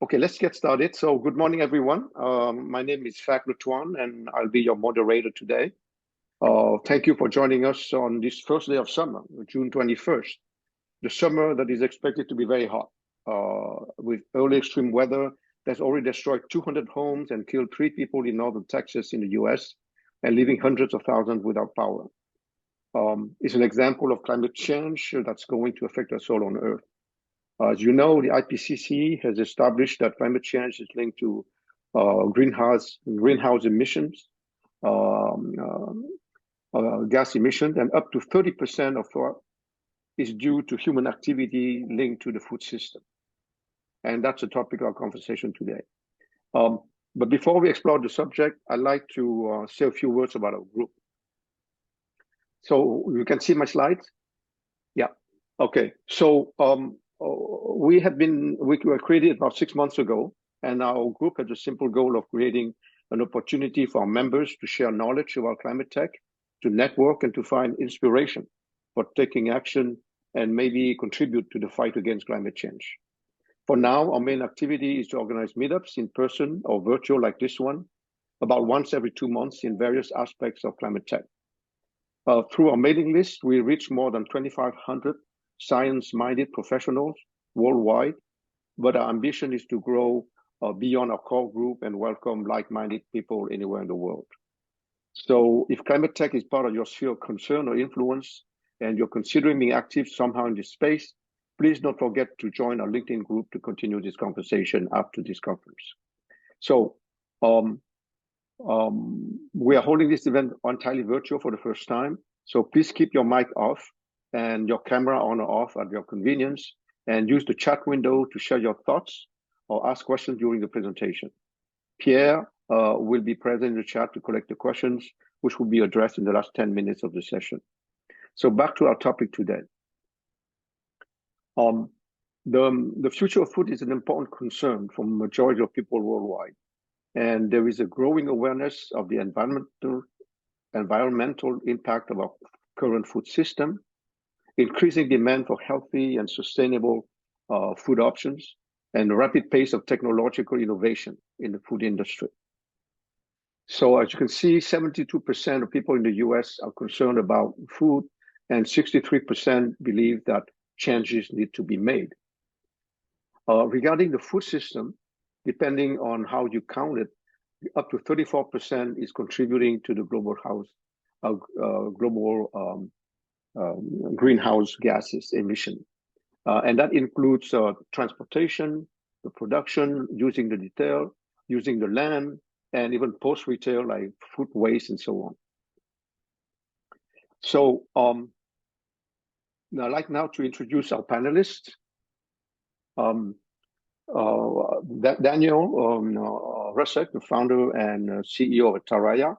Okay, let's get started. So good morning, everyone. My name is Fak Lutuan, and I'll be your moderator today. Thank you for joining us on this first day of summer, June 21st, the summer that is expected to be very hot. With early extreme weather that's already destroyed 200 homes and killed 3 people in northern Texas in the US, and leaving hundreds of thousands without power. It's an example of climate change that's going to affect us all on Earth. As you know, the IPCC has established that climate change is linked to greenhouse emissions, gas emissions, and up to 30% of is due to human activity linked to the food system. And that's the topic of our conversation today. But before we explore the subject, I'd like to say a few words about our group. So you can see my slides? Yeah. Okay. So we were created about 6 months ago, and our group has a simple goal of creating an opportunity for our members to share knowledge about climate tech, to network, and to find inspiration for taking action and maybe contribute to the fight against climate change. For now, our main activity is to organize meetups in person or virtual like this one, about once every 2 months in various aspects of climate tech. Through our mailing list, we reach more than 2,500 science-minded professionals worldwide, but our ambition is to grow beyond our core group and welcome like-minded people anywhere in the world. So if climate tech is part of your sphere of concern or influence, and you're considering being active somehow in this space, please don't forget to join our LinkedIn group to continue this conversation after this conference. So we are holding this event entirely virtual for the first time. So please keep your mic off and your camera on or off at your convenience, and use the chat window to share your thoughts or ask questions during the presentation. Pierre will be present in the chat to collect the questions, which will be addressed in the last 10 minutes of the session. So back to our topic today. The future of food is an important concern for the majority of people worldwide. And there is a growing awareness of the environmental impact of our current food system, increasing demand for healthy and sustainable food options, and a rapid pace of technological innovation in the food industry. So as you can see, 72% of people in the US are concerned about food, and 63% believe that changes need to be made. Regarding the food system, depending on how you count it, up to 34% is contributing to the global greenhouse gases emission. And that includes transportation, the production, using the retail, using the land, and even post-retail like food waste and so on. So I'd like now to introduce our panelists. Daniel Russek, the founder and CEO of Atarraya,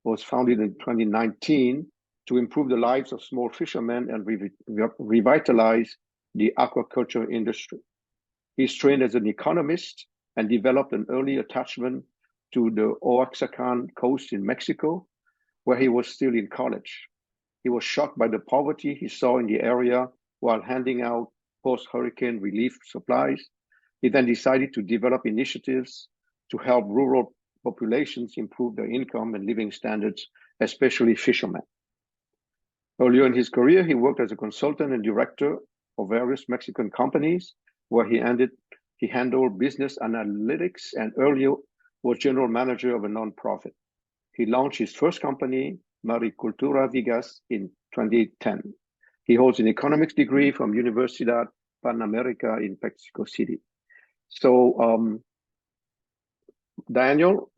was founded in 2019 to improve the lives of small fishermen and revitalize the aquaculture industry. He's trained as an economist and developed an early attachment to the Oaxacan coast in Mexico, where he was still in college. He was shocked by the poverty he saw in the area while handing out post-hurricane relief supplies. He then decided to develop initiatives to help rural populations improve their income and living standards, especially fishermen. Earlier in his career, he worked as a consultant and director of various Mexican companies, where he handled business analytics, and earlier was general manager of a nonprofit. He launched his first company, Maricultura Vigas, in 2010. He holds an economics degree from Universidad Panamerica in Mexico City. So, Daniel,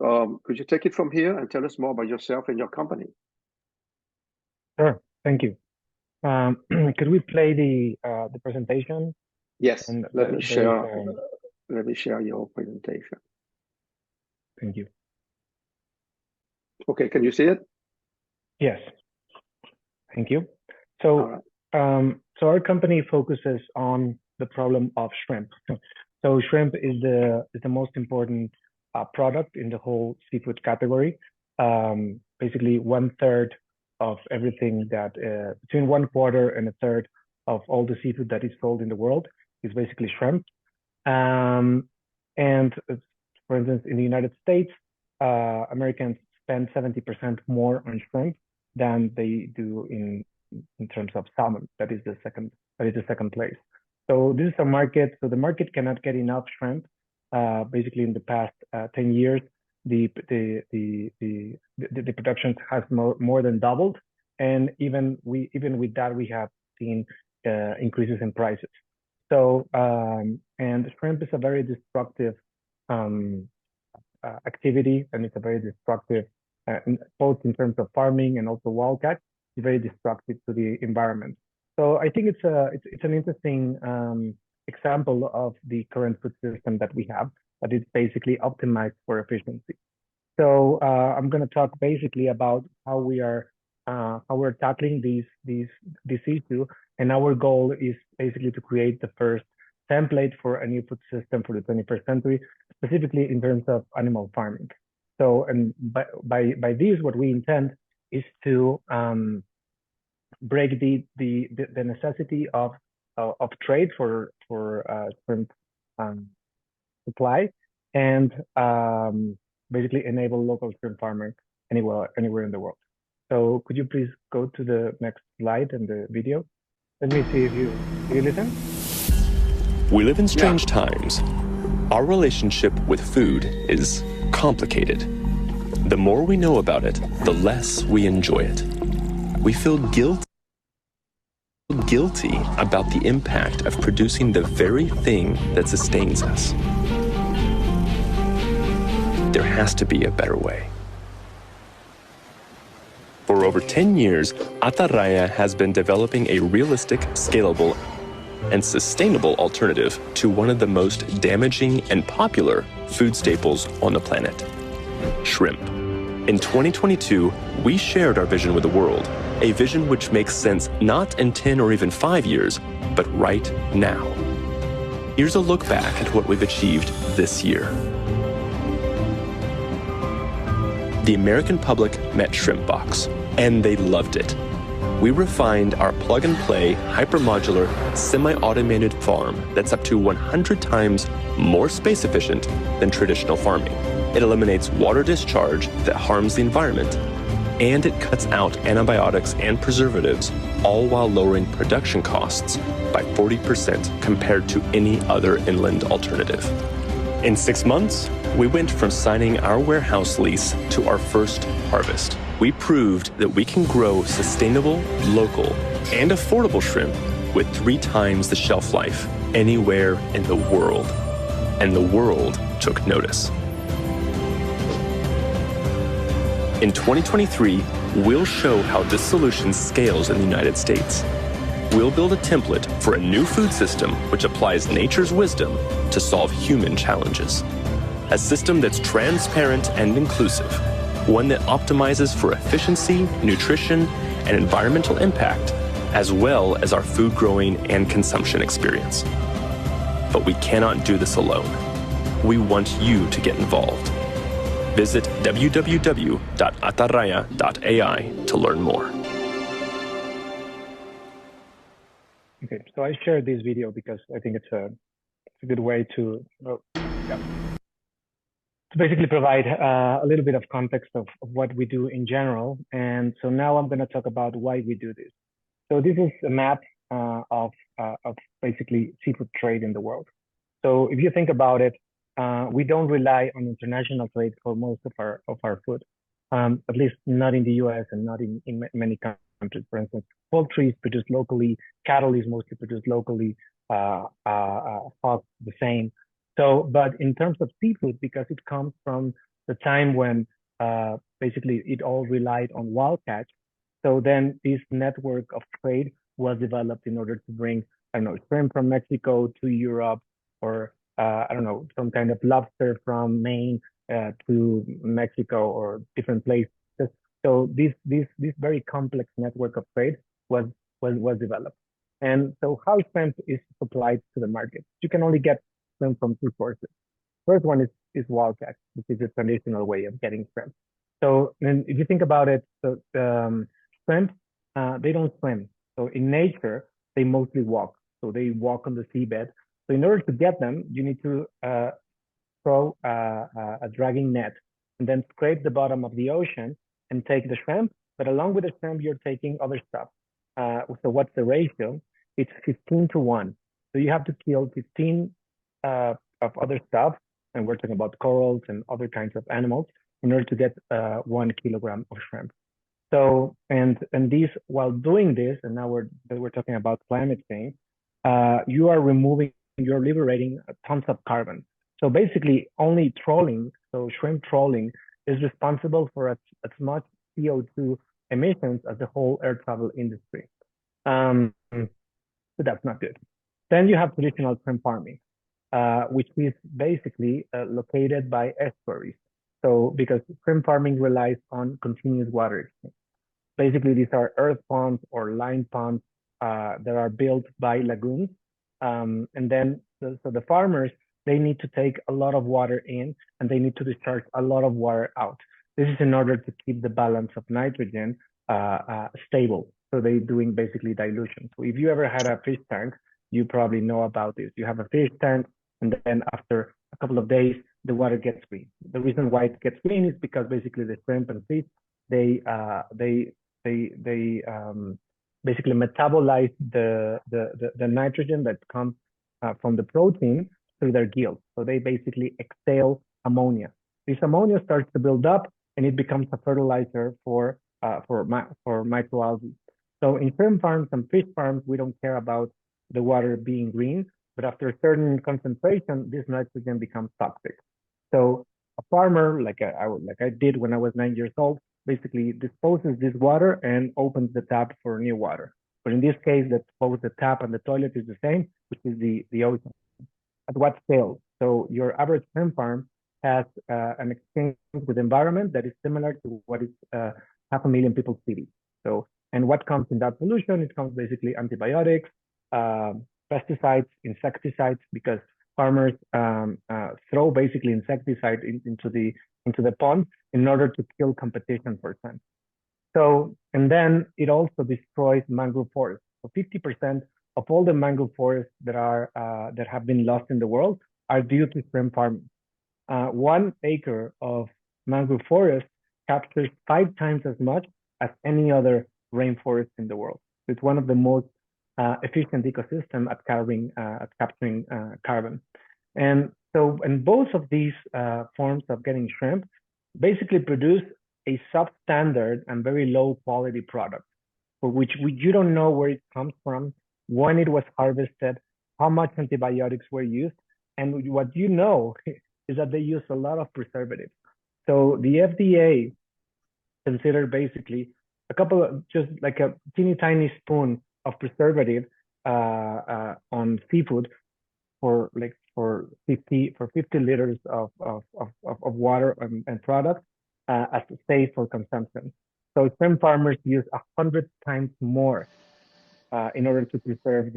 could you take it from here and tell us more about yourself and your company? Sure, thank you. Could we play the presentation? Yes, and let me share your presentation. Thank you. Okay, can you see it? Yes, thank you. So, so our company focuses on the problem of shrimp. So shrimp is the most important product in the whole seafood category. Basically, 1/3 of everything that between 1/4 and 1/3 of all the seafood that is sold in the world is basically shrimp. And for instance, in the United States, Americans spend 70% more on shrimp than they do in terms of salmon. That is the second place. So this is a market. So the market cannot get enough shrimp. Basically, in the past 10 years, the production has more than doubled, and even with that, we have seen increases in prices. So and shrimp is a very destructive activity, and it's a very destructive both in terms of farming and also wildcat. It's very destructive to the environment. So I think it's an interesting example of the current food system that we have, that it's basically optimized for efficiency. So I'm going to talk basically about how we're tackling this issue, and our goal is basically to create the first template for a new food system for the 21st century, specifically in terms of animal farming. So, and by this, what we intend is to break the necessity of trade for shrimp supply, and basically enable local shrimp farming anywhere in the world. So could you please go to the next slide and the video? Let me see if you listen. We live in strange times. Our relationship with food is complicated. The more we know about it, the less we enjoy it. We feel guilty about the impact of producing the very thing that sustains us. There has to be a better way. For over 10 years, Atarraya has been developing a realistic, scalable, and sustainable alternative to one of the most damaging and popular food staples on the planet, shrimp. In 2022, we shared our vision with the world, a vision which makes sense not in 10 or even 5 years, but right now. Here's a look back at what we've achieved this year. The American public met ShrimpBox, and they loved it. We refined our plug-and-play, hyper-modular, semi-automated farm that's up to 100 times more space efficient than traditional farming. It eliminates water discharge that harms the environment, and it cuts out antibiotics and preservatives, all while lowering production costs by 40% compared to any other inland alternative. In 6 months, we went from signing our warehouse lease to our first harvest. We proved that we can grow sustainable, local, and affordable shrimp with 3 times the shelf life anywhere in the world. And the world took notice. In 2023, we'll show how this solution scales in the United States. We'll build a template for a new food system which applies nature's wisdom to solve human challenges. A system that's transparent and inclusive, one that optimizes for efficiency, nutrition, and environmental impact, as well as our food growing and consumption experience. But we cannot do this alone. We want you to get involved. Visit www.atarraya.ai to learn more. Okay, so I shared this video because I think it's a good way to basically provide a little bit of context of what we do in general. And so now I'm going to talk about why we do this. So this is a map of basically seafood trade in the world. So if you think about it, we don't rely on international trade for most of our food, at least not in the US and not in many countries. For instance, poultry is produced locally, cattle is mostly produced locally, hog the same. So, but in terms of seafood, because it comes from the time when basically it all relied on wild catch, so then this network of trade was developed in order to bring, I don't know, shrimp from Mexico to Europe, or I don't know, some kind of lobster from Maine to Mexico or different places. So this very complex network of trade was developed. And so how shrimp is supplied to the market? You can only get shrimp from 2 sources. First one is wild catch, which is a traditional way of getting shrimp. So then if you think about it, so shrimp, they don't swim. So in nature, they mostly walk. So they walk on the seabed. So in order to get them, you need to throw a dragging net and then scrape the bottom of the ocean and take the shrimp. But along with the shrimp, you're taking other stuff. So what's the ratio? It's 15-1. So you have to kill 15 of other stuff, and we're talking about corals and other kinds of animals, in order to get 1 kilogram of shrimp. So, and these, while doing this, and now we're talking about climate change, you're liberating tons of carbon. So basically only trolling, so shrimp trolling, is responsible for as much CO2 emissions as the whole air travel industry. So that's not good. Then you have traditional shrimp farming, which is basically located by estuaries. So because shrimp farming relies on continuous water exchange. Basically, these are earth ponds or line ponds that are built by lagoons. And then, so the farmers, they need to take a lot of water in and they need to discharge a lot of water out. This is in order to keep the balance of nitrogen stable. So they're doing basically dilution. So if you ever had a fish tank, you probably know about this. You have a fish tank, and then after a couple of days, the water gets green. The reason why it gets green is because basically the shrimp and fish, they basically metabolize the nitrogen that comes from the protein through their gills. So they basically exhale ammonia. This ammonia starts to build up, and it becomes a fertilizer for microalgae. So in shrimp farms and fish farms, we don't care about the water being green, but after a certain concentration, this nitrogen becomes toxic. So a farmer, like I did when I was 9 years old, basically disposes this water and opens the tap for new water. But in this case, both the tap and the toilet is the same, which is the ocean. At what scale? So your average shrimp farm has an exchange with the environment that is similar to what is 500,000 people's city. So, and what comes in that pollution? It comes basically antibiotics, pesticides, insecticides, because farmers throw basically insecticide into the pond in order to kill competition for shrimp. So, and then it also destroys mangrove forests. So 50% of all the mangrove forests that have been lost in the world are due to shrimp farming. 1 acre of mangrove forest captures 5 times as much as any other rainforest in the world. It's one of the most efficient ecosystem at capturing carbon. And so, and both of these forms of getting shrimp basically produce a substandard and very low quality product, for which you don't know where it comes from, when it was harvested, how much antibiotics were used, and what you know is that they use a lot of preservatives. So the FDA considered basically just like a teeny tiny spoon of preservative on seafood for 50 liters of water and product as safe for consumption. So shrimp farmers use 100 times more in order to preserve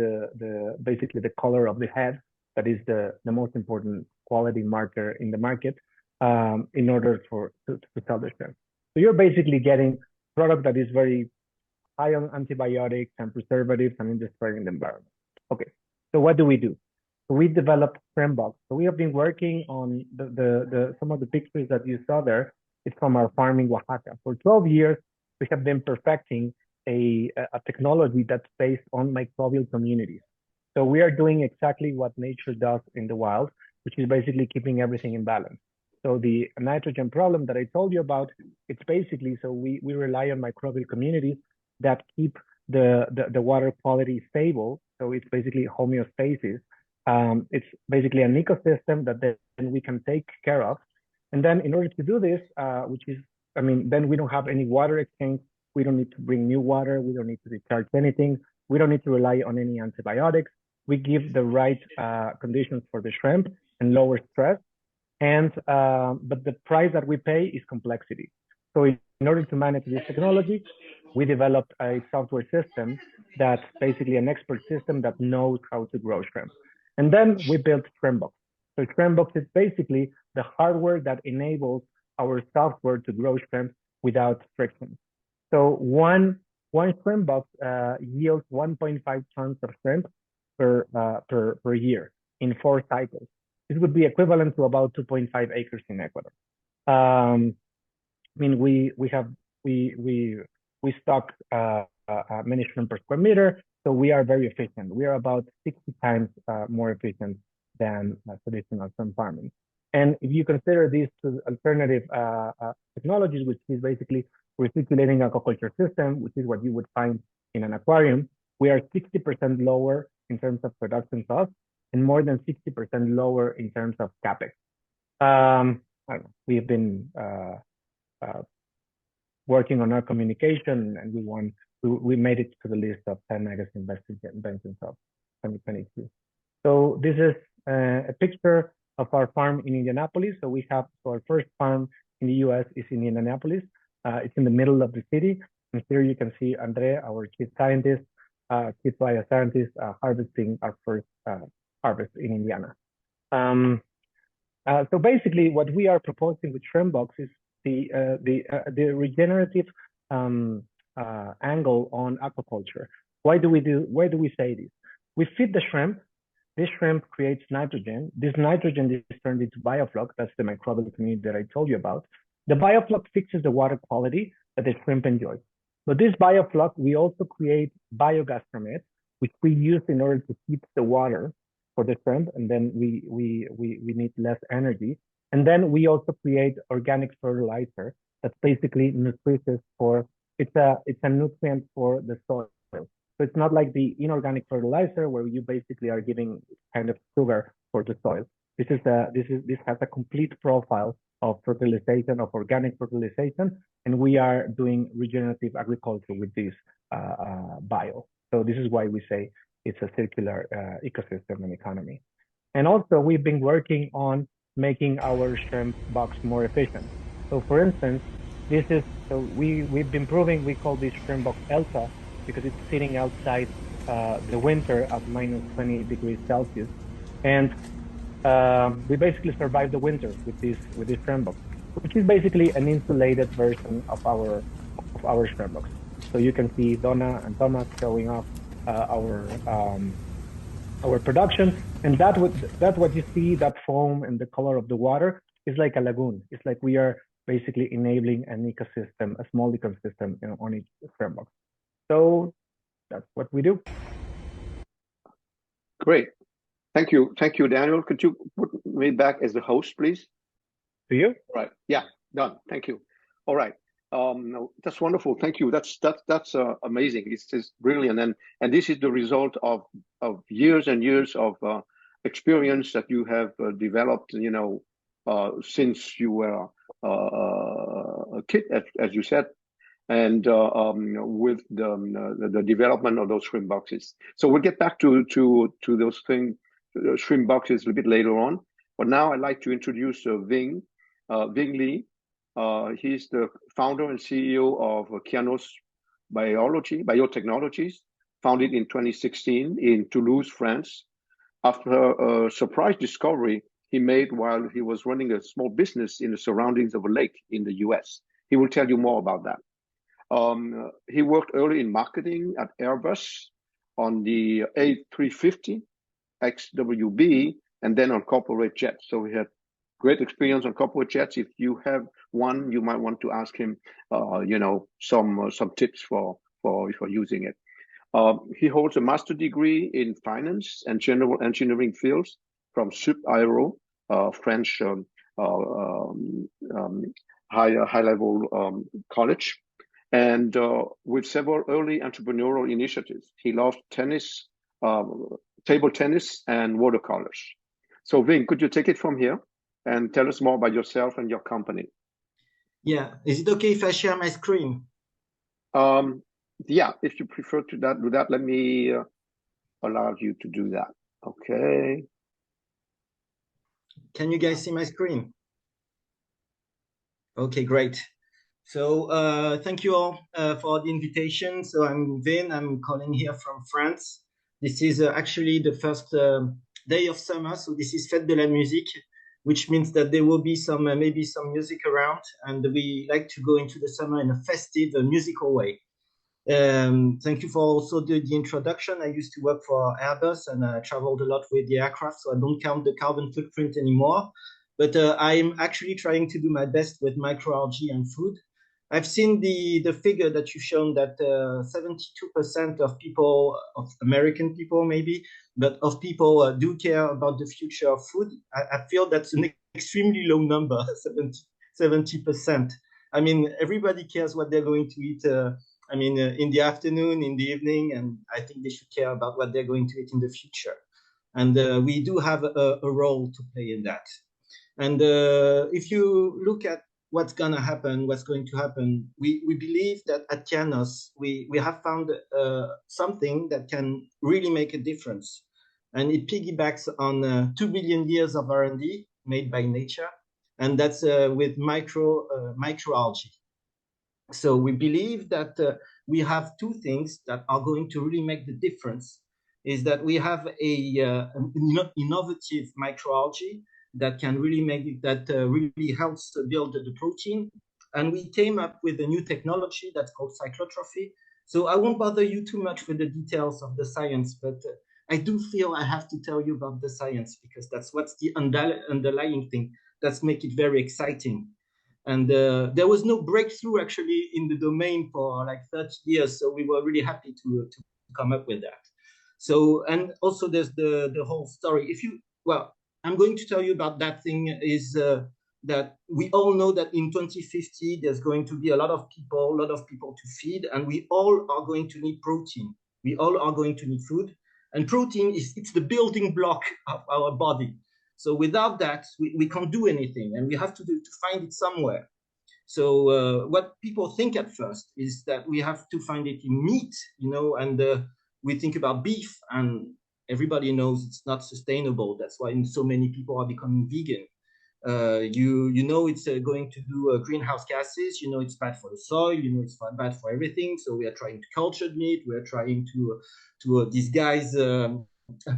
basically the color of the head, that is the most important quality marker in the market, in order to sell the shrimp. So you're basically getting product that is very high on antibiotics and preservatives and destroying the environment. Okay, so what do? So we developed ShrimpBox. So we have been working on some of the pictures that you saw there. It's from our farm in Oaxaca. For 12 years, we have been perfecting a technology that's based on microbial communities. So we are doing exactly what nature does in the wild, which is basically keeping everything in balance. So the nitrogen problem that I told you about, it's basically, so we rely on microbial communities that keep the water quality stable. So it's basically homeostasis. It's basically an ecosystem that then we can take care of. And then in order to do this, then we don't have any water exchange. We don't need to bring new water. We don't need to discharge anything. We don't need to rely on any antibiotics. We give the right conditions for the shrimp and lower stress. And but the price that we pay is complexity. So in order to manage this technology, we developed a software system that's basically an expert system that knows how to grow shrimp. And then we built ShrimpBox. So ShrimpBox is basically the hardware that enables our software to grow shrimp without friction. So one ShrimpBox yields 1.5 tons of shrimp per year in 4 cycles. This would be equivalent to about 2.5 acres in Ecuador. I mean, we stock many shrimp per square meter, so we are very efficient. We are about 60 times more efficient than traditional shrimp farming. And if you consider these alternative technologies, which is basically recirculating aquaculture system, which is what you would find in an aquarium, we are 60% lower in terms of production costs and more than 60% lower in terms of capex. We have been working on our communication, and we made it to the list of 10 magazine best inventions of 2022. So this is a picture of our farm in Indianapolis. So we have our first farm in the US is in Indianapolis. It's in the middle of the city. And here you can see Andre, our chief scientist, chief bioscientist, harvesting our first harvest in Indiana. So basically, what we are proposing with ShrimpBox is the regenerative angle on aquaculture. Why do we say this? We feed the shrimp. This shrimp creates nitrogen. This nitrogen is turned into bioflux. That's the microbial community that I told you about. The bioflux fixes the water quality that the shrimp enjoys. But this bioflux, we also create biogas from it, which we use in order to heat the water for the shrimp, and then we need less energy. And then we also create organic fertilizer that's basically nutritious for, it's a nutrient for the soil. So it's not like the inorganic fertilizer where you basically are giving kind of sugar for the soil. This has a complete profile of fertilization, of organic fertilization, and we are doing regenerative agriculture with this bio. So this is why we say it's a circular ecosystem and economy. And also we've been working on making our ShrimpBox more efficient. So for instance, we've been proving, we call this ShrimpBox Elsa because it's sitting outside the winter at minus 20 degrees Celsius. And we basically survived the winter with this ShrimpBox, which is basically an insulated version of our ShrimpBox. So you can see Donna and Thomas showing off our production, and that what you see, that foam and the color of the water is like a lagoon. It's like we are basically enabling an ecosystem, a small ecosystem on each ShrimpBox. So that's what we do. Great. Thank you, Daniel. Could you put me back as the host, please? To you? All right. Yeah, done. Thank you. All right. That's wonderful. Thank you. That's amazing. It's just brilliant, and this is the result of years and years of experience that you have developed. Since you were a kid, as you said, and with the development of those shrimp boxes. So we'll get back to those shrimp boxes a little bit later on. But now I'd like to introduce Vinh Ly. He's the founder and CEO of Kyanos Biotechnologies, founded in 2016 in Toulouse, France. After a surprise discovery he made while he was running a small business in the surroundings of a lake in the US. He will tell you more about that. He worked early in marketing at Airbus on the A350 XWB and then on corporate jets. So he had great experience on corporate jets. If you have one, you might want to ask him, some tips for using it. He holds a master's degree in finance and general engineering fields from Sup Aero, French high-level college, and with several early entrepreneurial initiatives. He loves tennis, table tennis, and watercolors. So Vinh, could you take it from here and tell us more about yourself and your company? Yeah, is it okay if I share my screen? Yeah, if you prefer to do that, let me allow you to do that. Okay. Can you guys see my screen? Okay, great. So thank you all for the invitation. So I'm Vinh, I'm calling here from France. This is actually the first day of summer, so this is Fête de la Musique, which means that there will be some maybe some music around, and we like to go into the summer in a festive, musical way. Thank you for also the introduction. I used to work for Airbus and I traveled a lot with the aircraft, so I don't count the carbon footprint anymore. But I'm actually trying to do my best with microalgae and food. I've seen the figure that you've shown that 72% of people, of American people maybe, but of people do care about the future of food. I feel that's an extremely low number, 70%. I mean, everybody cares what they're going to eat. In the afternoon, in the evening, and I think they should care about what they're going to eat in the future. And we do have a role to play in that. And if you look at what's going to happen, we believe that at Kyanos, we have found something that can really make a difference. And it piggybacks on 2 billion years of R&D made by nature, and that's with microalgae. So we believe that we have two things that are going to really make the difference. Is that we have an innovative microalgae that can really make it, that really helps to build the protein. And we came up with a new technology that's called cyclotrophy. So I won't bother you too much with the details of the science, but I do feel I have to tell you about the science because that's what's the underlying thing that's make it very exciting. And there was no breakthrough actually in the domain for like 30 years. So we were really happy to come up with that. So, and also there's the whole story. I'm going to tell you about that thing is that we all know that in 2050, there's going to be a lot of people to feed, and we all are going to need protein. We all are going to need food, and protein it's the building block of our body. So without that, we can't do anything, and we have to find it somewhere. So what people think at first is that we have to find it in meat, and we think about beef, and everybody knows it's not sustainable. That's why so many people are becoming vegan. It's going to do greenhouse gases. It's bad for the soil. It's bad for everything. So we are trying to culture meat. We are trying to disguise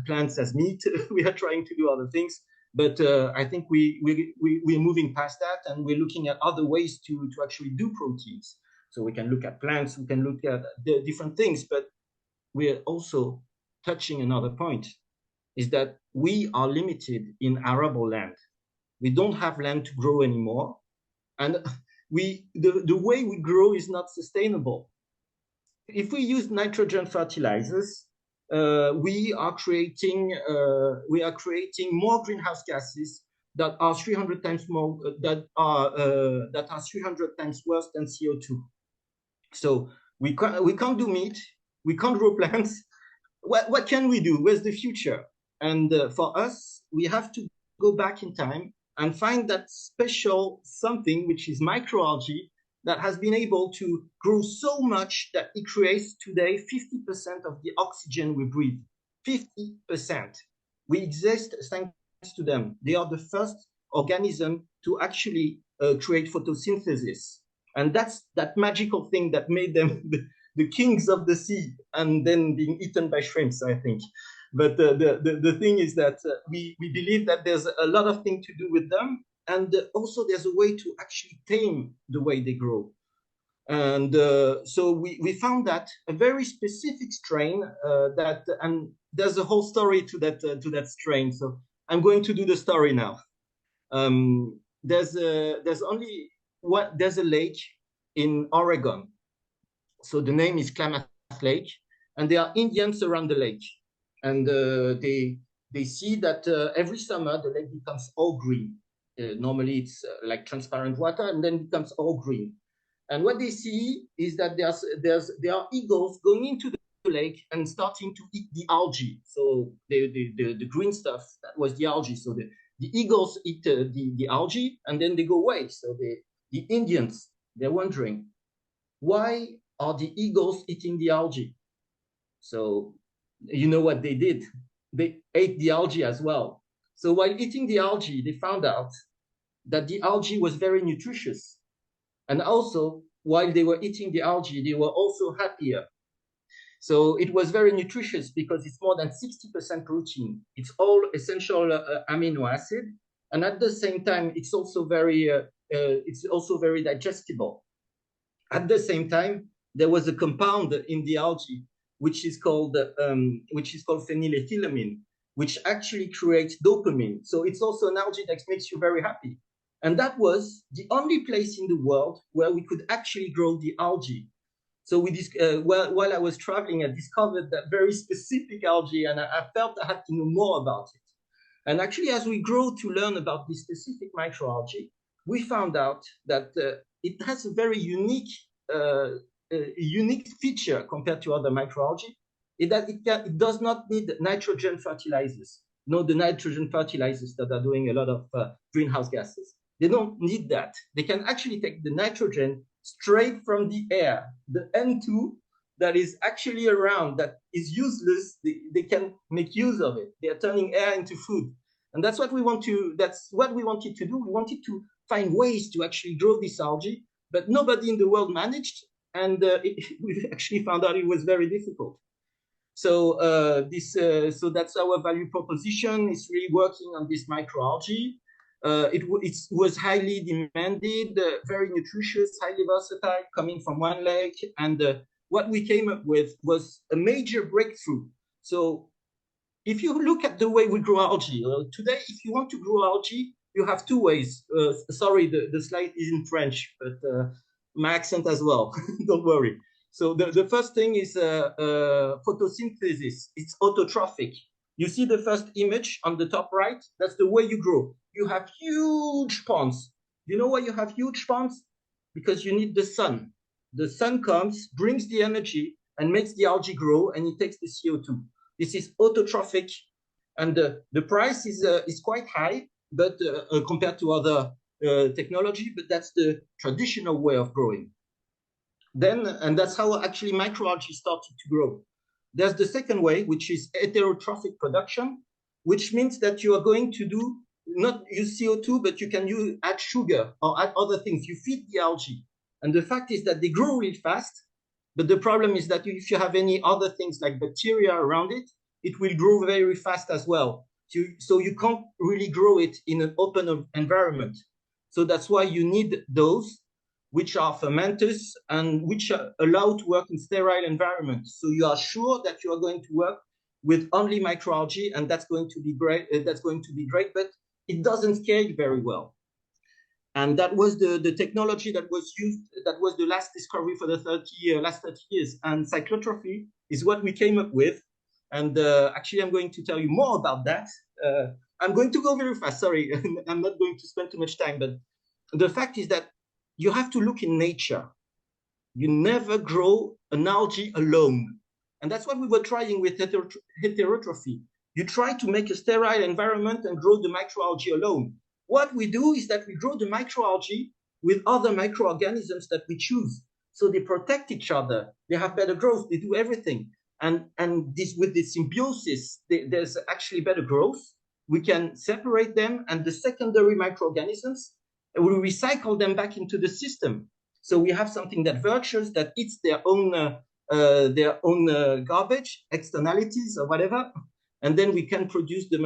plants as meat. We are trying to do other things. But I think we're moving past that, and we're looking at other ways to actually do proteins. So we can look at plants, we can look at the different things, but we're also touching another point, is that we are limited in arable land. We don't have land to grow anymore. And the way we grow is not sustainable. If we use nitrogen fertilizers, we are creating more greenhouse gases that are 300 times more that are 300 times worse than CO2. So we can't do meat, we can't grow plants. What can we do? Where's the future? And for us, we have to go back in time and find that special something, which is microalgae, that has been able to grow so much that it creates today 50% of the oxygen we breathe. 50%. We exist thanks to them. They are the first organism to actually create photosynthesis. And that's that magical thing that made them the kings of the sea, and then being eaten by shrimps, I think. But the thing is that we believe that there's a lot of things to do with them. And also there's a way to actually tame the way they grow. And so we found that a very specific strain and there's a whole story to that strain. So I'm going to do the story now. There's a lake in Oregon. So the name is Klamath Lake, and there are Indians around the lake. And they see that every summer the lake becomes all green. Normally it's like transparent water, and then it becomes all green. And what they see is that there are eagles going into the lake and starting to eat the algae. So the green stuff, that was the algae. So the eagles eat the algae, and then they go away. So the Indians, they're wondering, why are the eagles eating the algae? So you know what they did? They ate the algae as well. So while eating the algae, they found out that the algae was very nutritious. And also, while they were eating the algae, they were also happier. So it was very nutritious because it's more than 60% protein. It's all essential amino acid. And at the same time, it's also very digestible. At the same time, there was a compound in the algae which is called phenylethylamine, which actually creates dopamine. So it's also an algae that makes you very happy. And that was the only place in the world where we could actually grow the algae. So while I was traveling, I discovered that very specific algae, and I felt I had to know more about it. And actually, as we grow to learn about this specific microalgae, we found out that it has a very unique feature compared to other microalgae, is that it does not need nitrogen fertilizers. The nitrogen fertilizers that are doing a lot of greenhouse gases. They don't need that. They can actually take the nitrogen straight from the air, the N2 that is actually around, that is useless. They can make use of it. They are turning air into food. And that's what we wanted to do. We wanted to find ways to actually grow this algae, but nobody in the world managed. And we actually found out it was very difficult. So so that's our value proposition. It's really working on this microalgae. It was highly demanded, very nutritious, highly versatile, coming from one lake. And what we came up with was a major breakthrough. So if you look at the way we grow algae, today, if you want to grow algae, you have two ways. Sorry, the slide is in French, but my accent as well, don't worry. So the first thing is photosynthesis. It's autotrophic. You see the first image on the top right? That's the way you grow. You have huge ponds. You know why you have huge ponds? Because you need the sun. The sun comes, brings the energy, and makes the algae grow, and it takes the CO2. This is autotrophic, and the price is quite high, but compared to other technology, but that's the traditional way of growing. And that's how actually microalgae started to grow. There's the second way, which is heterotrophic production, which means that you are going to not use CO2, but you can add sugar or add other things. You feed the algae. And the fact is that they grow really fast, but the problem is that if you have any other things like bacteria around it, it will grow very fast as well. So you can't really grow it in an open environment. So that's why you need those which are fermenters and which are allowed to work in sterile environments. So you are sure that you are going to work with only microalgae, and that's going to be great. But it doesn't scale very well. And that was the technology that was used. That was the last discovery for the last 30 years. And cyclotrophy is what we came up with. And actually, I'm going to tell you more about that. I'm going to go very fast. Sorry, I'm not going to spend too much time. But the fact is that you have to look in nature. You never grow an algae alone. And that's what we were trying with heterotrophy. You try to make a sterile environment and grow the microalgae alone. What we do is that we grow the microalgae with other microorganisms that we choose. So they protect each other. They have better growth. They do everything. And this, with the symbiosis, there's actually better growth. We can separate them, and the secondary microorganisms, we recycle them back into the system. So we have something that virtuous, that eats their own garbage, externalities or whatever, and then we can produce the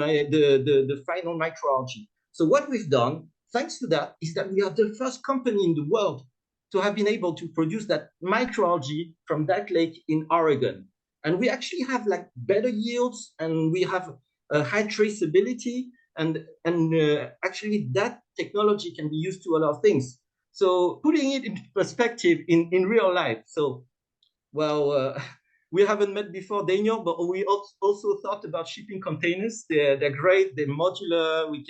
final microalgae. So what we've done, thanks to that, is that we are the first company in the world to have been able to produce that microalgae from that lake in Oregon. And we actually have like better yields, and we have a high traceability, and actually that technology can be used to a lot of things. So putting it into perspective in real life. So, well, we haven't met before, Daniel, but we also thought about shipping containers. They're great. They're modular. We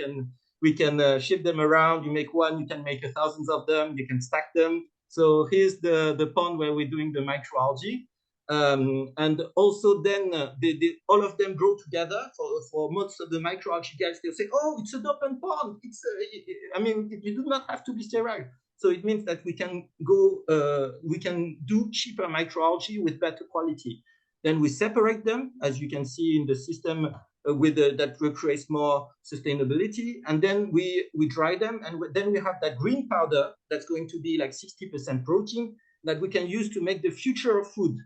can ship them around. You make one, you can make thousands of them. You can stack them. So here's the pond where we're doing the microalgae. And also then all of them grow together. For most of the microalgae guys, they'll say, oh, it's an open pond. I mean, you do not have to be sterile. So it means that we can do cheaper microalgae with better quality. Then we separate them, as you can see in the system, that creates more sustainability. And then we dry them, and then we have that green powder that's going to be like 60% protein that we can use to make the future of food.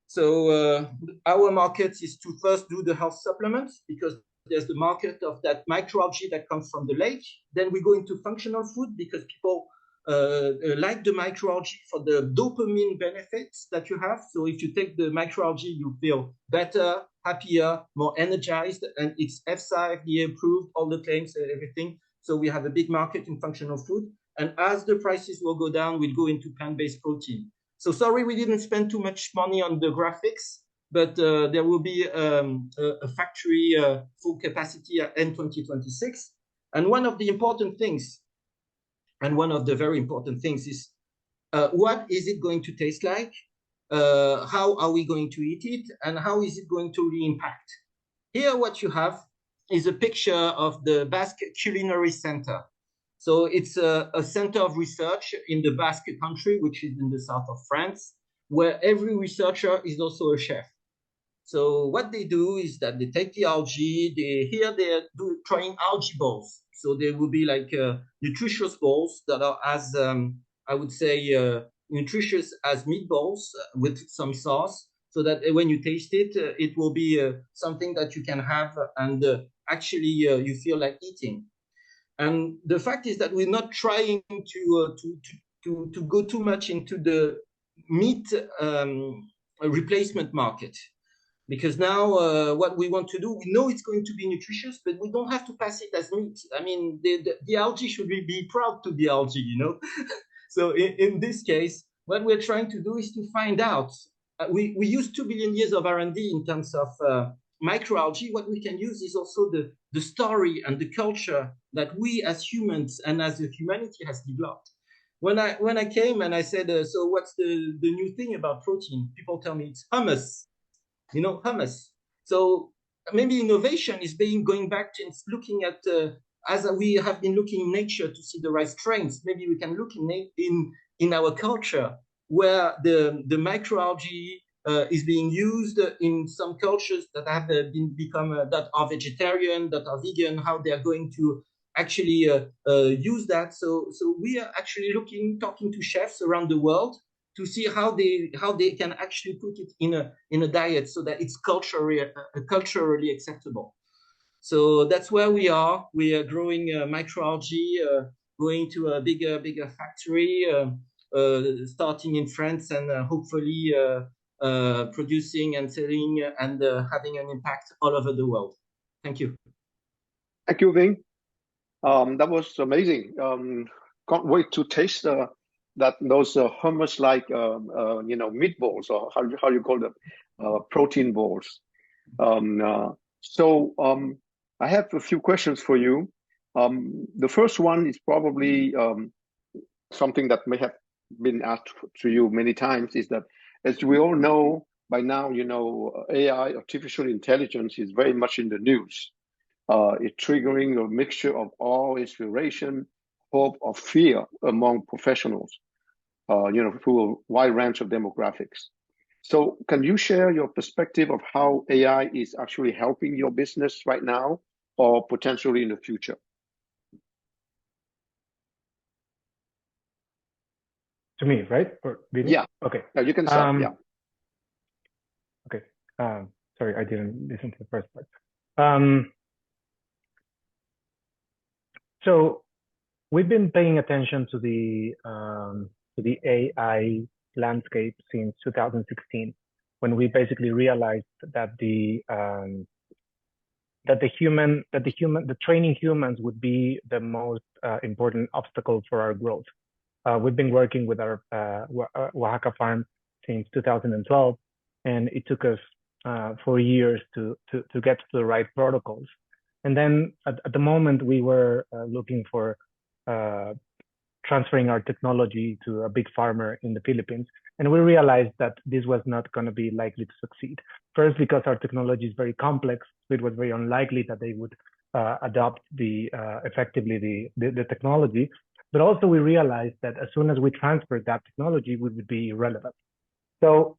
So our market is to first do the health supplements, because there's the market of that microalgae that comes from the lake. Then we go into functional food, because people like the microalgae for the dopamine benefits that you have. So if you take the microalgae, you feel better, happier, more energized, and it's EFSA, FDA approved, all the claims and everything. So we have a big market in functional food. And as the prices will go down, we'll go into plant-based protein. So sorry, we didn't spend too much money on the graphics, but there will be a factory full capacity at end 2026. And one of the important things, and one of the very important things is what is it going to taste like? How are we going to eat it? And how is it going to really impact? Here, what you have is a picture of the Basque Culinary Center. So it's a center of research in the Basque country, which is in the south of France, where every researcher is also a chef. So what they do is that they take the algae, they're trying algae balls. So they will be like nutritious balls that are as, I would say, nutritious as meatballs with some sauce, so that when you taste it, it will be something that you can have and actually you feel like eating. And the fact is that we're not trying to go too much into the meat replacement market. Because now what we want to do, we know it's going to be nutritious, but we don't have to pass it as meat. I mean, the algae should be proud to be algae, you know? So in this case, what we're trying to do is to find out. We use 2 billion years of R&D in terms of microalgae. What we can use is also the story and the culture that we as humans and as the humanity has developed. When I came and I said, so what's the new thing about protein? People tell me it's hummus. You know, hummus. So maybe innovation is going back to looking at, as we have been looking in nature to see the right strains, maybe we can look in our culture where the microalgae is being used in some cultures that have become that are vegetarian, that are vegan, how they are going to actually use that. So we are actually talking to chefs around the world to see how they can actually put it in a diet so that it's culturally acceptable. So that's where we are. We are growing microalgae, going to a bigger factory, starting in France, and hopefully producing and selling and having an impact all over the world. Thank you. Thank you, Vinh. That was amazing. Can't wait to taste those hummus-like, meatballs, or how you call them, protein balls. So I have a few questions for you. The first one is probably something that may have been asked to you many times, is that, as we all know by now, AI, artificial intelligence, is very much in the news. It's triggering a mixture of awe, inspiration, hope, or fear among professionals, through a wide range of demographics. So can you share your perspective of how AI is actually helping your business right now or potentially in the future? To me, right? Or yeah. Okay. You can start. Yeah. Okay. Sorry, I didn't listen to the first part. So we've been paying attention to the AI landscape since 2016, when we basically realized that the training humans would be the most important obstacle for our growth. We've been working with our Oaxaca farm since 2012, and it took us 4 years to get to the right protocols. And then at the moment, we were looking for transferring our technology to a big farmer in the Philippines. And we realized that this was not going to be likely to succeed. First, because our technology is very complex, it was very unlikely that they would adopt effectively the technology. But also we realized that as soon as we transferred that technology, we would be irrelevant. So,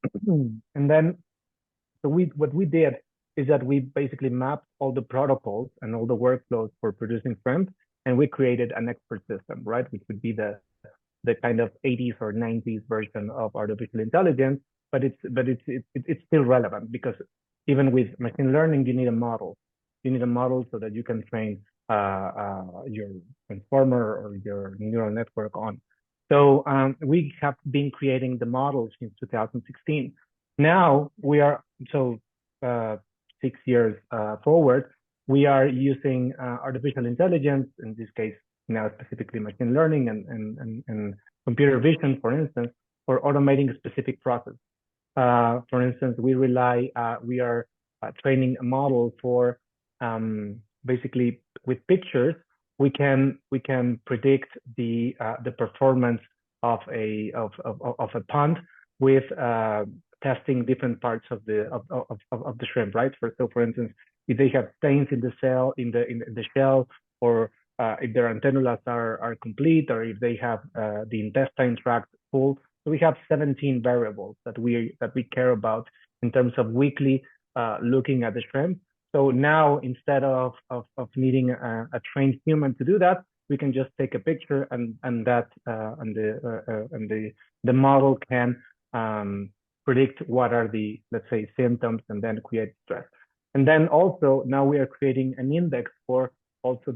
what we did is that we basically mapped all the protocols and all the workflows for producing shrimp, and we created an expert system, right? Which would be the kind of 80s or 90s version of artificial intelligence, but it's still relevant, because even with machine learning, you need a model. You need a model so that you can train your transformer or your neural network on. So we have been creating the models since 2016. Now we are, 6 years forward, we are using artificial intelligence, in this case, now specifically machine learning and computer vision, for instance, for automating a specific process. For instance, we are training a model for basically with pictures, we can predict the performance of a pond with testing different parts of the shrimp, right? For instance, if they have stains in the shell, or if their antennas are complete, or if they have the intestine tract full. So we have 17 variables that we care about in terms of weekly looking at the shrimp. So now, instead of needing a trained human to do that, we can just take a picture and the model can predict what are the, let's say, symptoms, and then create stress. And then also now we are creating an index for also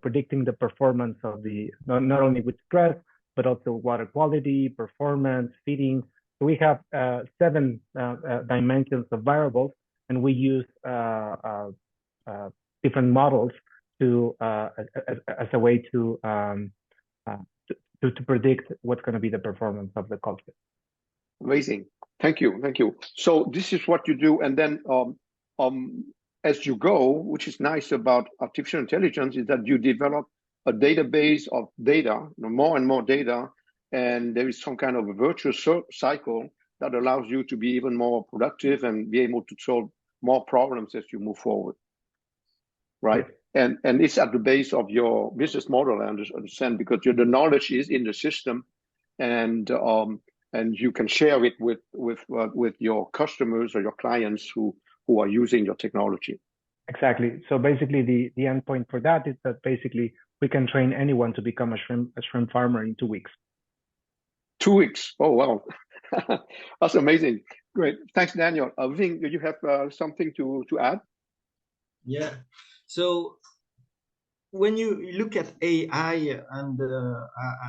predicting the performance of the not only with stress, but also water quality, performance, feeding. So we have 7 dimensions of variables, and we use different models to as a way to predict what's going to be the performance of the culture. Amazing. Thank you. So this is what you do, and then as you go, which is nice about artificial intelligence, is that you develop a database of data, more and more data, and there is some kind of a virtuous cycle that allows you to be even more productive and be able to solve more problems as you move forward, right? And it's at the base of your business model, I understand, because the knowledge is in the system, and you can share it with your customers or your clients who are using your technology. Exactly. So basically, the endpoint for that is that basically we can train anyone to become a shrimp farmer in 2 weeks. 2 weeks. Oh wow, that's amazing. Great. Thanks, Daniel. Vinh, do you have something to add? Yeah. So when you look at AI, and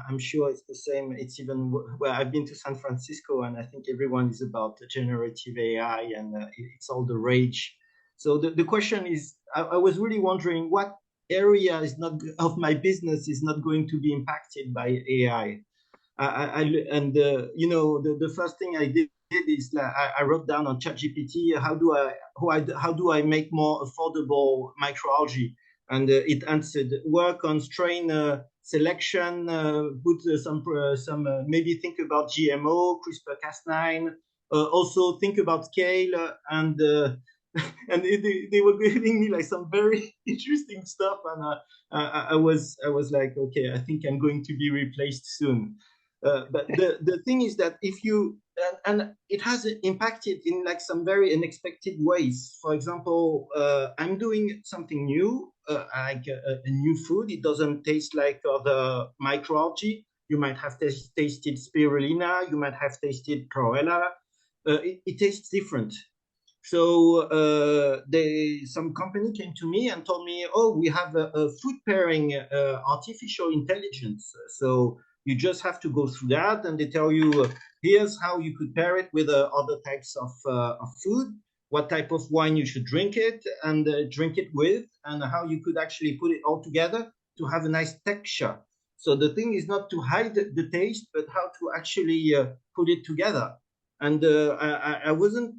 I'm sure it's the same. It's even where I've been to San Francisco, and I think everyone is about generative AI, and it's all the rage. So the question is, I was really wondering what area of my business is not going to be impacted by AI. The first thing I did is I wrote down on ChatGPT how do I make more affordable microalgae, and it answered: work on strain selection, put some maybe think about GMO, CRISPR-Cas9, also think about scale, and they were giving me like some very interesting stuff, and I was like, okay, I think I'm going to be replaced soon. But the thing is that if you and it has impacted in like some very unexpected ways. For example, I'm doing something new, like a new food. It doesn't taste like other microalgae. You might have tasted spirulina. You might have tasted chlorella. It tastes different. So some company came to me and told me, oh, we have a food pairing artificial intelligence. So you just have to go through that, and they tell you, here's how you could pair it with other types of food, what type of wine you should drink it with, and how you could actually put it all together to have a nice texture. So the thing is not to hide the taste, but how to actually put it together. And I wasn't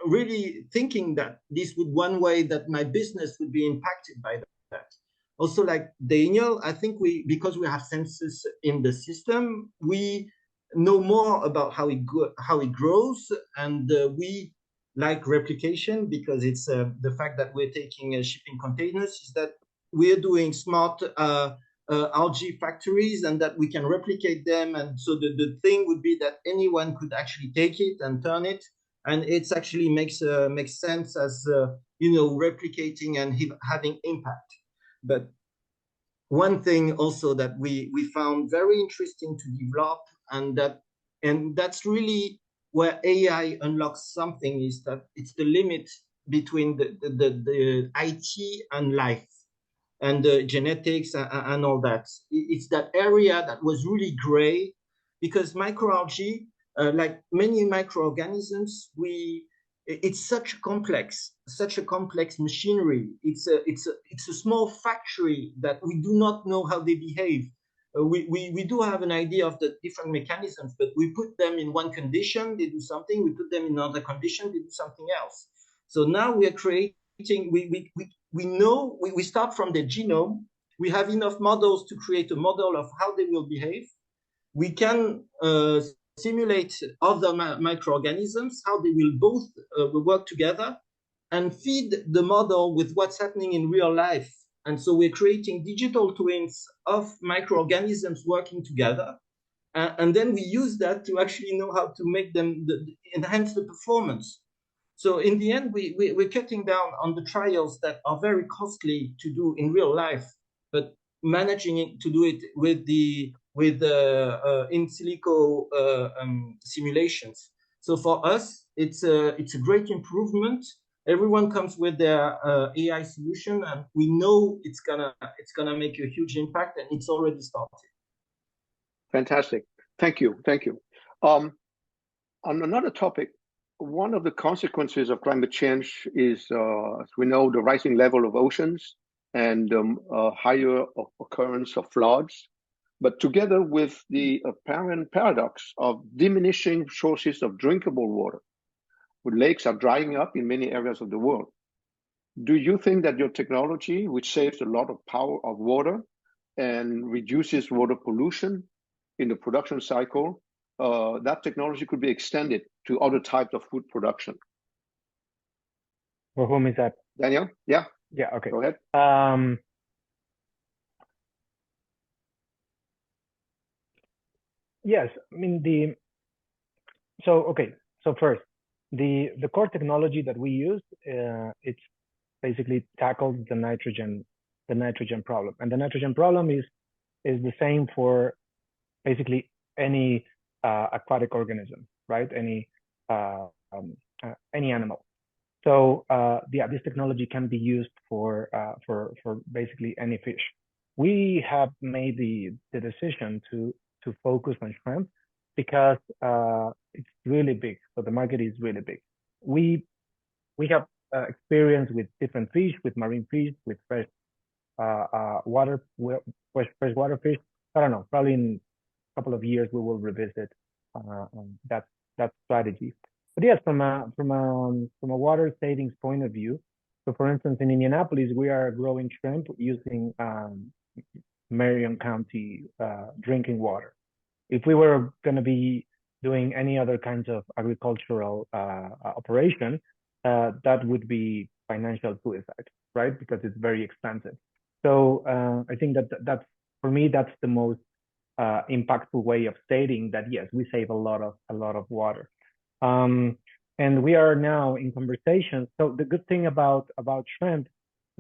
really thinking that this would one way that my business would be impacted by that. Also, like Daniel, I think because we have sensors in the system, we know more about how it grows, and we like replication, because it's the fact that we're taking shipping containers is that we're doing smart algae factories, and that we can replicate them. And so the thing would be that anyone could actually take it and turn it, and it's actually makes sense as replicating and having impact. But one thing also that we found very interesting to develop, and that's really where AI unlocks something, is that it's the limit between the IT and life. and genetics and all that. It's that area that was really gray, because microalgae, like many microorganisms, it's such a complex machinery. It's a small factory that we do not know how they behave. We do have an idea of the different mechanisms, but we put them in one condition, they do something. We put them in another condition, they do something else. So now we are creating. We start from the genome. We have enough models to create a model of how they will behave. We can simulate other microorganisms, how they will both work together, and feed the model with what's happening in real life. And so we're creating digital twins of microorganisms working together. And then we use that to actually know how to make them enhance the performance. So in the end, we're cutting down on the trials that are very costly to do in real life, but managing to do it with in silico simulations. So for us, it's a great improvement. Everyone comes with their AI solution, and we know it's gonna make a huge impact, and it's already started. Fantastic. Thank you. On another topic, one of the consequences of climate change is, as we know, the rising level of oceans and higher occurrence of floods, but together with the apparent paradox of diminishing sources of drinkable water. Lakes are drying up in many areas of the world. Do you think that your technology, which saves a lot of power of water and reduces water pollution in the production cycle, that technology could be extended to other types of food production? For whom is that? Daniel? Yeah. Yeah, okay. Go ahead. Yes, I mean so first, the core technology that we use, it's basically tackles the nitrogen problem, and the nitrogen problem is the same for basically any aquatic organism, right? Any animal. So yeah, this technology can be used for basically any fish. We have made the decision to focus on shrimp because it's really big. So the market is really big. We have experience with different fish, with marine fish, with fresh water fish. I don't know. Probably in a couple of years we will revisit that strategy. But yes, from a water savings point of view. So for instance, in Indianapolis, we are growing shrimp using Marion County drinking water. If we were going to be doing any other kinds of agricultural operation, that would be financial suicide, right? Because it's very expensive. So I think that's, for me, that's the most impactful way of stating that, yes, we save a lot of water. And we are now in conversations. So the good thing about shrimp,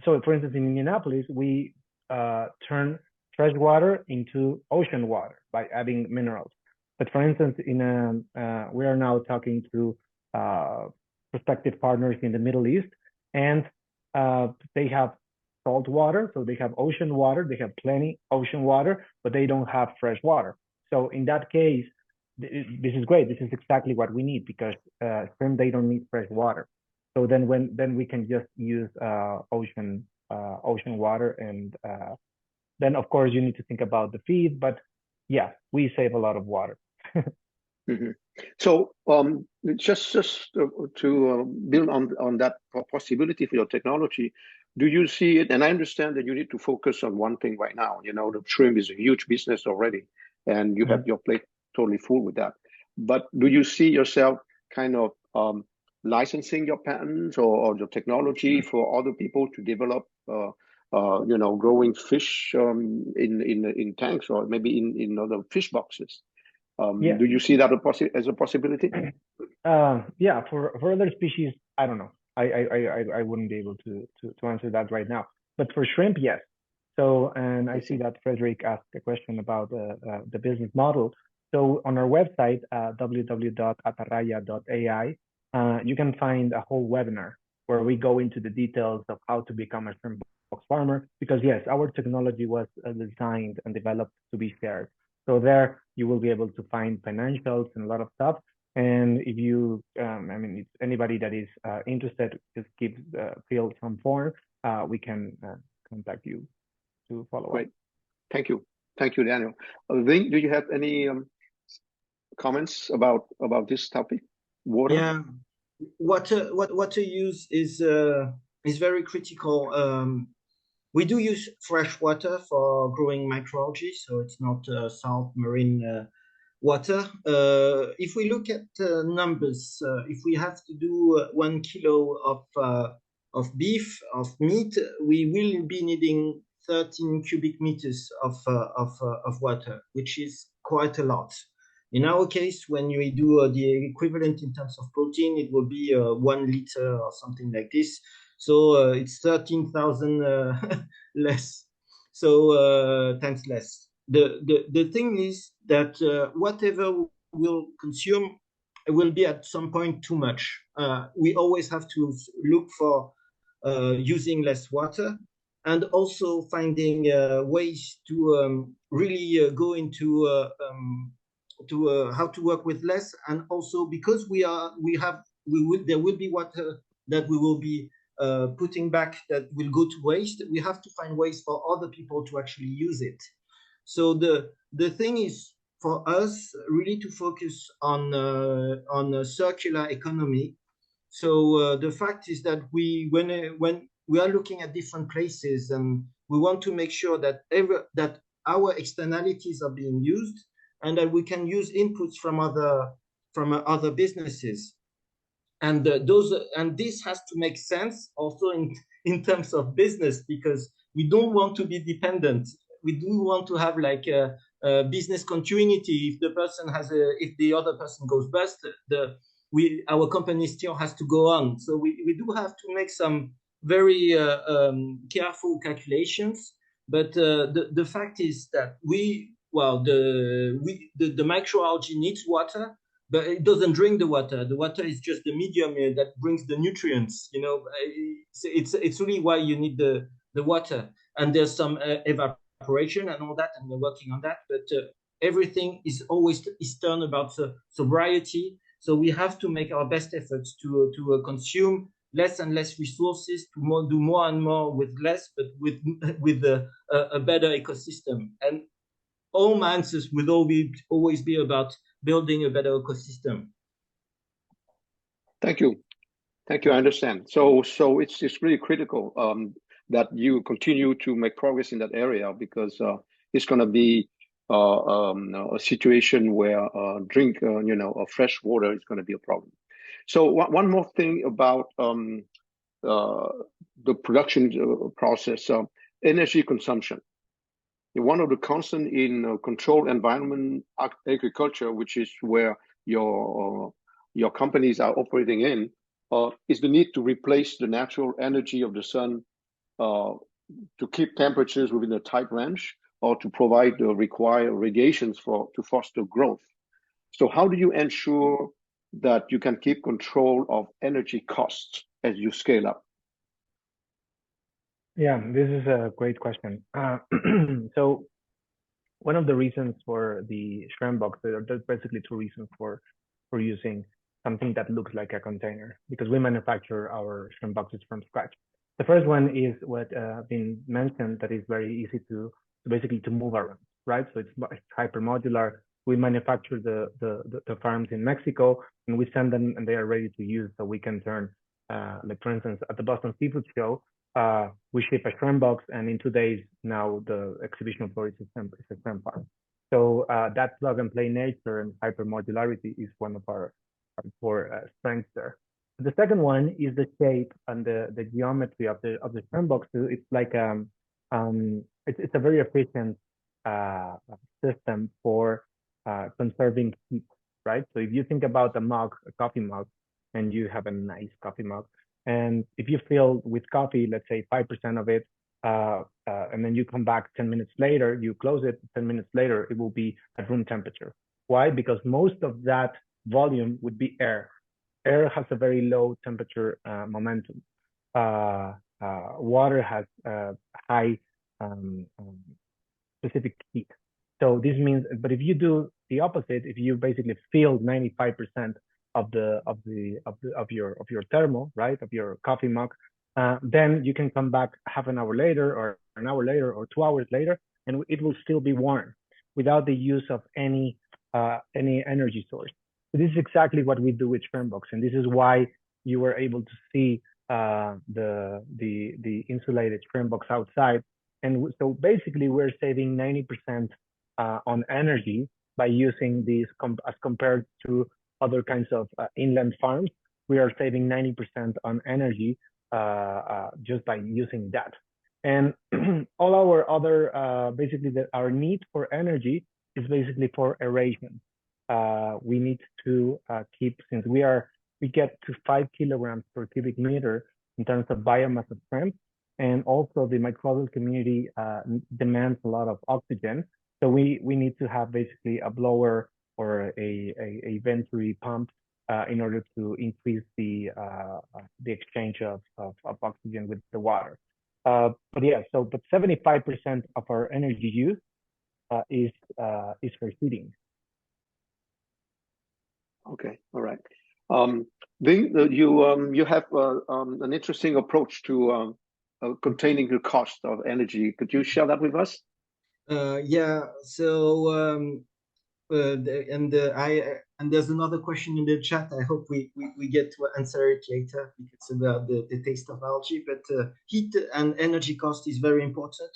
so for instance, in Indianapolis, we turn fresh water into ocean water by adding minerals. But for instance, we are now talking to prospective partners in the Middle East, and they have salt water, so they have ocean water, they have plenty ocean water, but they don't have fresh water. So in that case, this is great. This is exactly what we need, because shrimp, they don't need fresh water. So then we can just use ocean water, and then of course you need to think about the feed, but yeah, we save a lot of water. Mm-hmm. So just to build on that possibility for your technology, do you see it? And I understand that you need to focus on one thing right now. You know, the shrimp is a huge business already, and you have your plate totally full with that. But do you see yourself kind of licensing your patents or your technology for other people to develop, growing fish in tanks, or maybe in other fish boxes? Yeah. Do you see that as a possibility? Yeah, for other species, I don't know. I wouldn't be able to answer that right now. But for shrimp, yes. So, and I see that Frederick asked a question about the business model. So on our website, www.atarraya.ai, you can find a whole webinar where we go into the details of how to become a ShrimpBox farmer, because yes, our technology was designed and developed to be shared. So there you will be able to find financials and a lot of stuff. And if you, I mean, if anybody that is interested, just fill some form, we can contact you to follow up. Great. Thank you. Thank you, Daniel. Vinh, do you have any comments about this topic? Water? Yeah, water use is very critical. We do use fresh water for growing microalgae, so it's not salt marine water. If we look at numbers, if we have to do 1 kilo of beef, of meat, we will be needing 13 cubic meters of water, which is quite a lot. In our case, when we do the equivalent in terms of protein, it will be 1 liter or something like this. So it's 13,000 less, so times less. The thing is that whatever we'll consume will be at some point too much. We always have to look for using less water, and also finding ways to really go into how to work with less. And also because there will be water that we will be putting back that will go to waste, we have to find ways for other people to actually use it. So the thing is for us really to focus on a circular economy. So the fact is that when we are looking at different places, and we want to make sure that our externalities are being used, and that we can use inputs from other businesses. And this has to make sense also in terms of business, because we don't want to be dependent. We do want to have like a business continuity. If the other person goes bust, our company still has to go on. So we do have to make some very careful calculations. But the fact is that the microalgae needs water, but it doesn't drink the water. The water is just the medium that brings the nutrients. You know, it's really why you need the water. And there's some evaporation and all that, and we're working on that. But everything is always turned about sobriety. So we have to make our best efforts to consume less and less resources, to do more and more with less, but with a better ecosystem. And all my answers will always be about building a better ecosystem. Thank you. Thank you. I understand. So it's really critical that you continue to make progress in that area, because it's going to be a situation where fresh water is going to be a problem. So one more thing about the production process, energy consumption. One of the constant in controlled environment agriculture, which is where your companies are operating in, is the need to replace the natural energy of the sun to keep temperatures within a tight range, or to provide the required radiations to foster growth. So how do you ensure that you can keep control of energy costs as you scale up? Yeah, this is a great question. So one of the reasons for the ShrimpBox, there's basically two reasons for using something that looks like a container, because we manufacture our ShrimpBoxes from scratch. The first one is what been mentioned, that is very easy to move around, right? So it's hyper modular. We manufacture the farms in Mexico, and we send them, and they are ready to use. So we can turn, like for instance, at the Boston Seafood Show, we ship a ShrimpBox, and in 2 days now the exhibition floor is a shrimp farm. So that plug and play nature and hyper modularity is one of our core strengths there. The second one is the shape and the geometry of the ShrimpBox. It's like it's a very efficient system for conserving heat, right? So if you think about a coffee mug, and you have a nice coffee mug, and if you fill with coffee, let's say 5% of it, and then you come back 10 minutes later, you close it, 10 minutes later, it will be at room temperature. Why? Because most of that volume would be air. Air has a very low temperature momentum. Water has high specific heat. So this means, but if you do the opposite, if you basically fill 95% of your thermal, right, of your coffee mug, then you can come back half an hour later, or an hour later, or 2 hours later, and it will still be warm without the use of any energy source. So this is exactly what we do with ShrimpBox, and this is why you were able to see the insulated ShrimpBox outside. And so basically, we're saving 90% on energy by using these as compared to other kinds of inland farms. We are saving 90% on energy just by using that. And all our other, basically our need for energy is basically for aeration. We need to keep, since we get to 5 kilograms per cubic meter in terms of biomass of shrimp, and also the microbial community demands a lot of oxygen. So we need to have basically a blower or a venturi pump in order to increase the exchange of oxygen with the water. But yeah, but 75% of our energy use is for heating. Okay, all right. Vinh, you have an interesting approach to containing the cost of energy. Could you share that with us? Yeah. So and there's another question in the chat. I hope we get to answer it later, because it's about the taste of algae. But heat and energy cost is very important.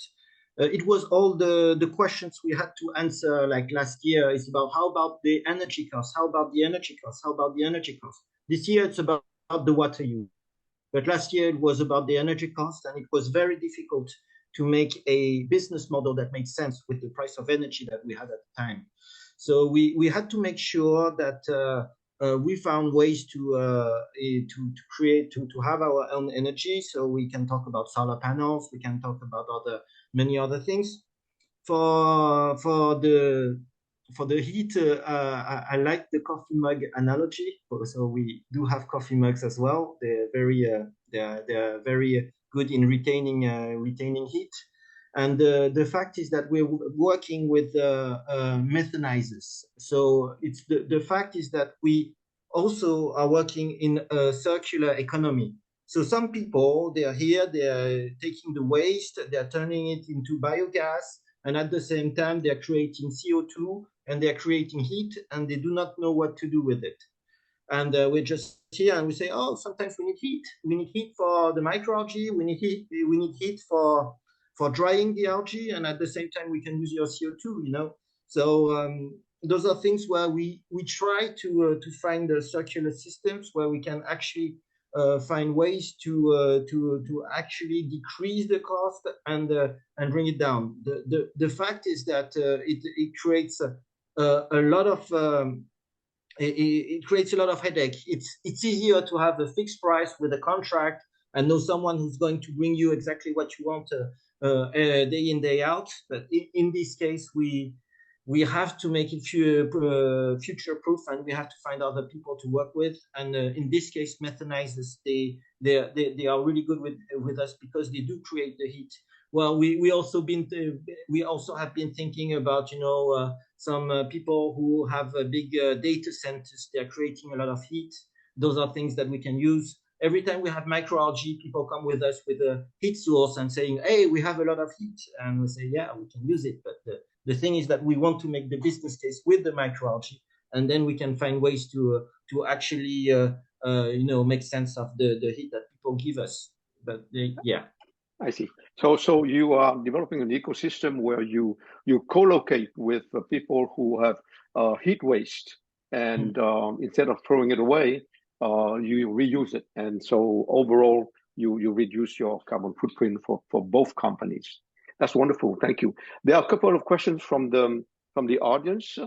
It was all the questions we had to answer like last year. It's about how about the energy cost? How about the energy cost? How about the energy cost? This year it's about the water use. But last year it was about the energy cost, and it was very difficult to make a business model that made sense with the price of energy that we had at the time. So we had to make sure that we found ways to have our own energy. So we can talk about solar panels. We can talk about many other things. For the heat, I like the coffee mug analogy. So we do have coffee mugs as well. They're very good in retaining heat. And the fact is that we're working with methanizers. So it's the fact is that we also are working in a circular economy. So some people, they are here, they are taking the waste, they are turning it into biogas, and at the same time, they are creating CO2 and they are creating heat, and they do not know what to do with it. And we're just here and we say, oh, sometimes we need heat. We need heat for the microalgae. We need heat for drying the algae, and at the same time we can use your CO2, you know. So those are things where we try to find the circular systems where we can actually find ways to actually decrease the cost and bring it down. The fact is that it creates a lot of it creates a lot of headache. It's easier to have a fixed price with a contract and know someone who's going to bring you exactly what you want day in, day out. But in this case, we have to make it future-proof, and we have to find other people to work with. And in this case, methanizers, they are really good with us because they do create the heat. Well, we also have been thinking about, you know, some people who have big data centers. They are creating a lot of heat. Those are things that we can use. Every time we have microalgae, people come with us with a heat source and saying, hey, we have a lot of heat. And we say, yeah, we can use it. But the thing is that we want to make the business case with the microalgae, and then we can find ways to actually, make sense of the heat that people give us. But yeah. I see. So you are developing an ecosystem where you co-locate with people who have heat waste, and instead of throwing it away, you reuse it, and so overall you reduce your carbon footprint for both companies. That's wonderful. Thank you. There are a couple of questions from the audience.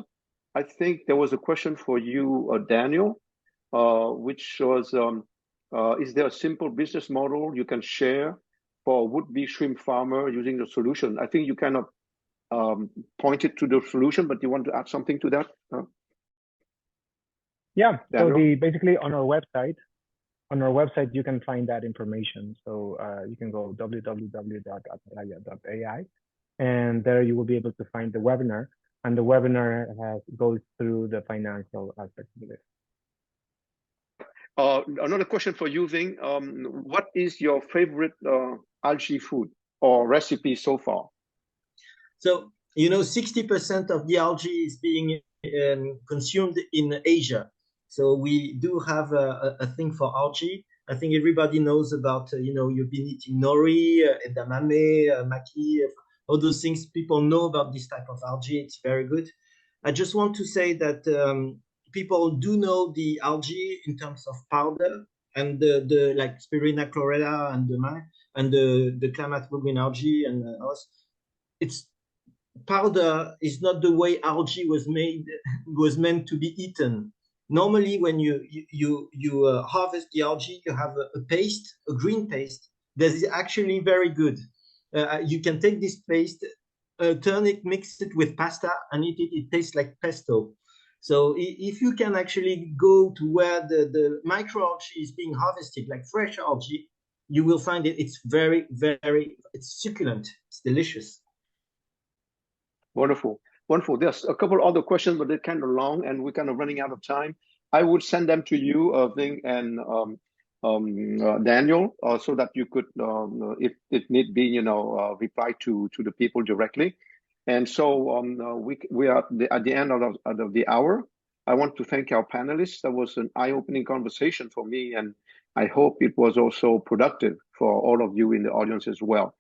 I think there was a question for you, Daniel, which was, is there a simple business model you can share for would-be shrimp farmer using the solution? I think you kind of pointed to the solution, but you want to add something to that? Yeah, Daniel? So basically on our website, on our website, you can find that information. So you can go www.atarraya.ai, and there you will be able to find the webinar. And the webinar goes through the financial aspects of it. Another question for you, Vinh. What is your favorite algae food or recipe so far? So, 60% of the algae is being consumed in Asia. So we do have a thing for algae. I think everybody knows about, you've been eating nori, edamame, maki, all those things. People know about this type of algae. It's very good. I just want to say that people do know the algae in terms of powder and the like Spirina chlorella and the Klamath green algae and others. It's powder is not the way algae was meant to be eaten. Normally, when you harvest the algae, you have a paste, a green paste that is actually very good. You can take this paste, turn it, mix it with pasta, and eat it. It tastes like pesto. So if you can actually go to where the microalgae is being harvested, like fresh algae, you will find it. It's very, very, it's succulent. It's delicious. Wonderful. Wonderful. There's a couple other questions, but they're kind of long and we're kind of running out of time. I would send them to you, Vinh and Daniel, so that you could, if it need be, reply to the people directly. And so we are at the end of the hour. I want to thank our panelists. That was an eye-opening conversation for me, and I hope it was also productive for all of you in the audience as well.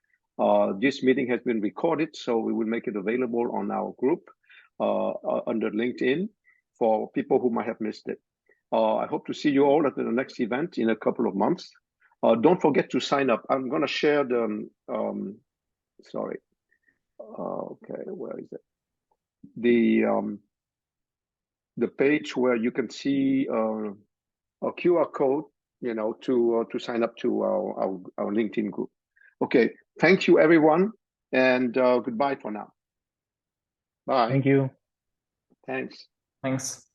This meeting has been recorded, so we will make it available on our group under LinkedIn for people who might have missed it. I hope to see you all at the next event in a couple of months. Don't forget to sign up. I'm going to share the, okay, where is it? The page where you can see a QR code, to sign up to our LinkedIn group. Okay, thank you, everyone, and goodbye for now. Bye. Thank you. Thanks. Thanks.